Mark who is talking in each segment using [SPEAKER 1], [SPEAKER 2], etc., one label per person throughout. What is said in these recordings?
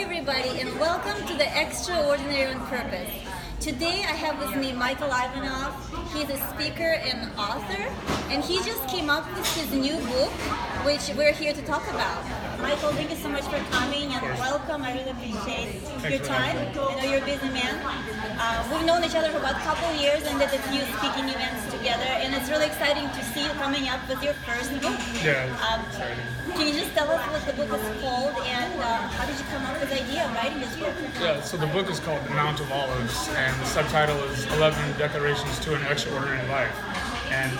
[SPEAKER 1] everybody, and welcome to the Extraordinary on Purpose. Today I have with me Michael Ivanov. He's a speaker and author, and he just came up with his new book, which we're here to talk about. Michael, thank you so much for coming and welcome. I really appreciate your time. I know you're a busy man. We've known each other for about a couple of years and did a few speaking events together, and it's really exciting to see you coming up with your first book.
[SPEAKER 2] Yeah, it's exciting.
[SPEAKER 1] Can you just tell us what the book is called and how did you come up with the idea of writing this book?
[SPEAKER 2] Yeah, so the book is called The Mount of Olives, and the subtitle is 11 Declarations to an Extraordinary Life. And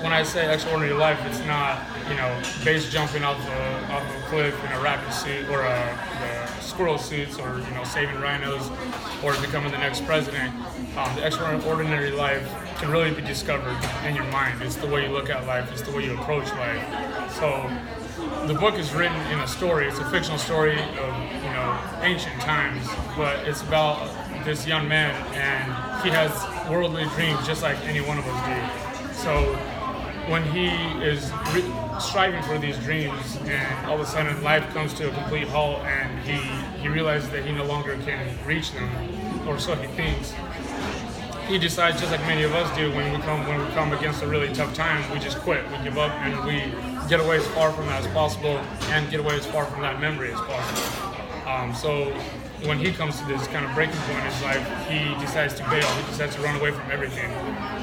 [SPEAKER 2] when I say extraordinary life, it's not, base jumping off a cliff in a rabbit suit or the squirrel suits or, saving rhinos or becoming the next president. The extraordinary life can really be discovered in your mind. It's the way you look at life. It's the way you approach life. So the book is written in a story. It's a fictional story of, ancient times, but it's about this young man, and he has worldly dreams just like any one of us do. So when he is striving for these dreams, and all of a sudden life comes to a complete halt, and he realizes that he no longer can reach them, or so he thinks. He decides, just like many of us do, when we come against a really tough time, we just quit, we give up, and we get away as far from that as possible, and get away as far from that memory as possible. So when he comes to this kind of breaking point in his life, he decides to bail. He decides to run away from everything.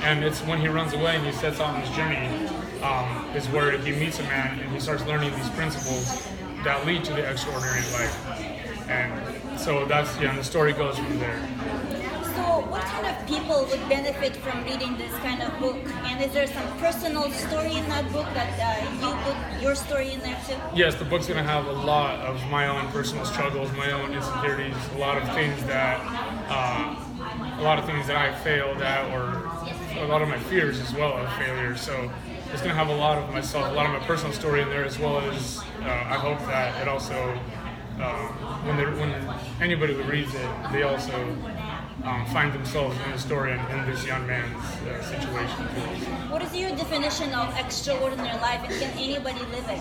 [SPEAKER 2] And it's when he runs away and he sets out on his journey is where he meets a man and he starts learning these principles that lead to the extraordinary life. And so the story goes from there.
[SPEAKER 1] So what kind of people would benefit from reading this kind of book? And is there some personal story in that book that you put your story in there too?
[SPEAKER 2] Yes, the book's going to have a lot of my own personal struggles, my own insecurities, a lot of things that I failed at, or a lot of my fears as well of failure. So it's going to have a lot of myself, a lot of my personal story in there, as well as I hope that it also, when anybody who reads it, they also find themselves in the story and in this young man's situation.
[SPEAKER 1] What is your definition of extraordinary life, and can anybody live it?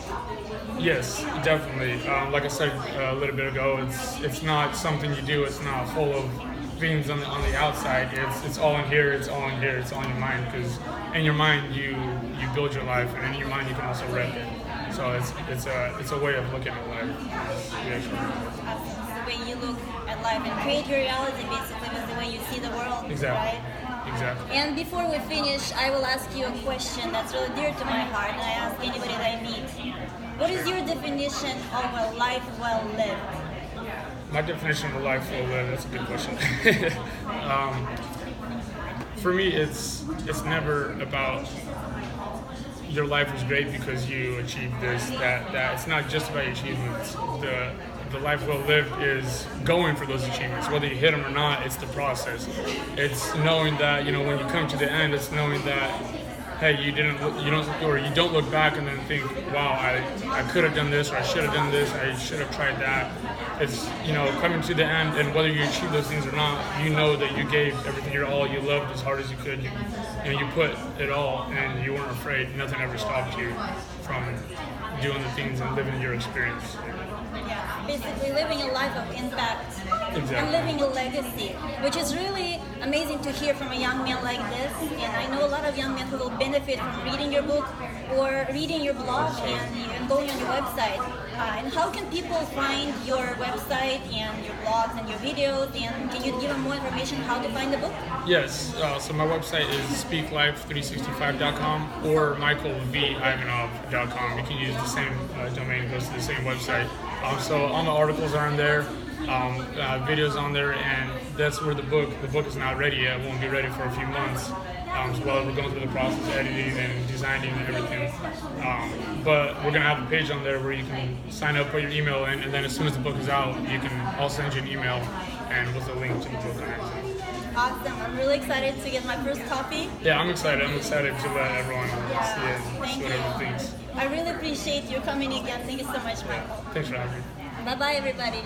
[SPEAKER 2] Yes, definitely. Like I said a little bit ago, it's not something you do. It's not full of things on the outside. It's all in here. It's all in here. It's all in your mind. Because in your mind you build your life, and in your mind you can also wreck it. So it's a way of looking at life.
[SPEAKER 1] The way you look at life and create your reality, basically, with the way you see the world.
[SPEAKER 2] Exactly.
[SPEAKER 1] Right?
[SPEAKER 2] Exactly.
[SPEAKER 1] And before we finish, I will ask you a question that's really dear to my heart, and I ask anybody that I meet. What is your definition of a life well lived?
[SPEAKER 2] My definition of a life well lived, that's a good question. For me, it's never about your life was great because you achieved this, that. It's not just about your achievements. The life well lived is going for those achievements. Whether you hit them or not, it's the process. It's knowing that, when you come to the end, it's knowing that, hey, you don't look back and then think, wow, I could have done this, or I should have done this, I should have tried that. It's, coming to the end, and whether you achieve those things or not, you know that you gave everything your all, you loved as hard as you could, you put it all, and you weren't afraid. Nothing ever stopped you from doing the things and living your experience.
[SPEAKER 1] Yeah, basically living a life of impact.
[SPEAKER 2] Exactly.
[SPEAKER 1] And living a legacy, which is really amazing to hear from a young man like this. And I know a lot of young men who will benefit from reading your book or reading your blog and going on your website. And how can people find your website and your blogs and your videos? And can you give them more information how to find the book?
[SPEAKER 2] Yes, so my website is speaklife365.com or michaelvivanov.com. You can use the same domain, it goes to the same website. So all the articles are on there, videos on there, and that's where the book is not ready yet. It won't be ready for a few months. While we're going through the process of editing and designing and everything. But we're going to have a page on there where you can sign up, put your email in, and then as soon as the book is out, I'll send you an email and with a link to the book on it.
[SPEAKER 1] Awesome. I'm really excited to get my first copy.
[SPEAKER 2] Yeah, I'm excited. I'm excited to let everyone see it.
[SPEAKER 1] Thank you. I really appreciate you coming again. Thank you so much, Michael.
[SPEAKER 2] Thanks for having me.
[SPEAKER 1] Bye-bye, everybody.